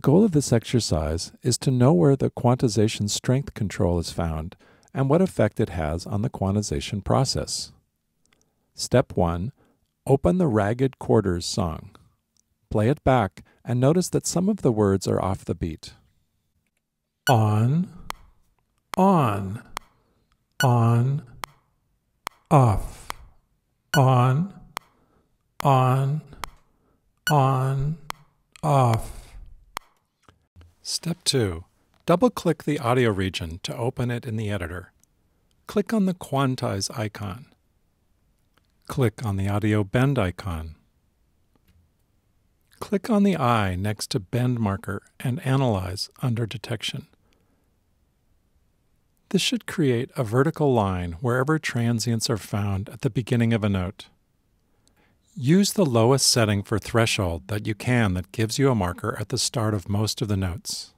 goal of this exercise is to know where the quantization strength control is found and what effect it has on the quantization process. Step 1. Open the Ragged Quarters song. Play it back and notice that some of the words are off the beat. On, off, on, off. Step 2. Double-click the audio region to open it in the editor. Click on the Quantize icon. Click on the Audio Bend icon. Click on the eye next to Bend Marker and Analyze under Detection. This should create a vertical line wherever transients are found at the beginning of a note. Use the lowest setting for threshold that you can that gives you a marker at the start of most of the notes.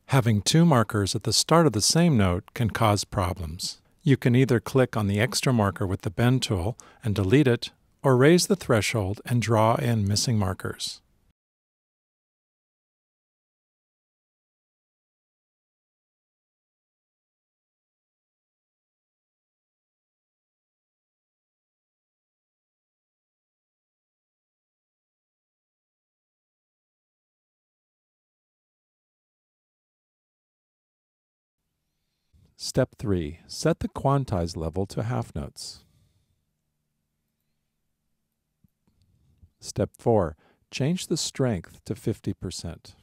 Having two markers at the start of the same note can cause problems. You can either click on the extra marker with the Bend tool and delete it, or raise the threshold and draw in missing markers. Step 3. Set the quantize level to half notes. Step 4. Change the strength to 50%.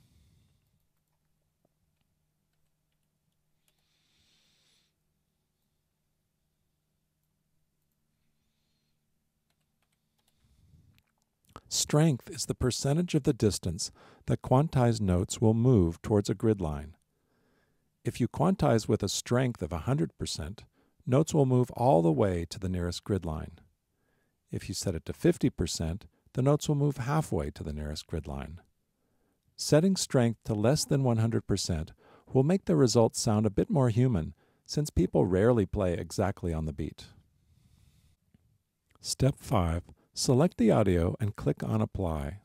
Strength is the percentage of the distance that quantized notes will move towards a grid line. If you quantize with a strength of 100%, notes will move all the way to the nearest grid line. If you set it to 50%, the notes will move halfway to the nearest grid line. Setting strength to less than 100% will make the result sound a bit more human, since people rarely play exactly on the beat. Step 5. Select the audio and click on Apply.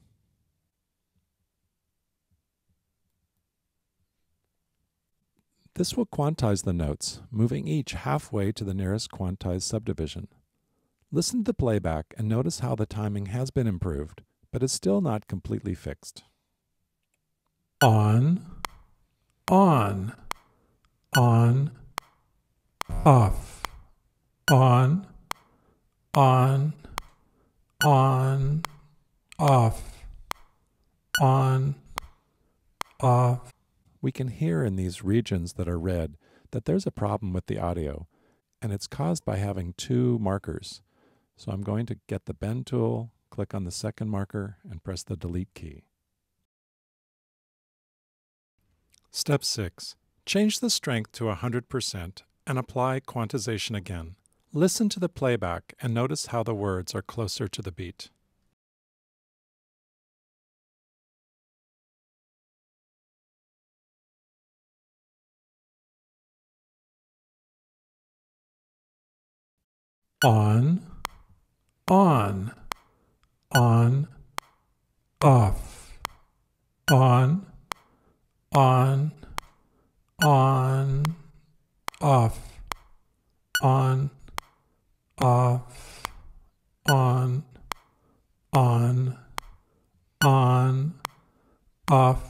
This will quantize the notes, moving each halfway to the nearest quantized subdivision. Listen to the playback and notice how the timing has been improved, but is still not completely fixed. On, off, on, off, off. We can hear in these regions that are red that there's a problem with the audio, and it's caused by having two markers. So I'm going to get the Bend tool, click on the second marker, and press the Delete key. Step 6. Change the strength to 100% and apply quantization again. Listen to the playback and notice how the words are closer to the beat. On, off, on, off, on, off, off,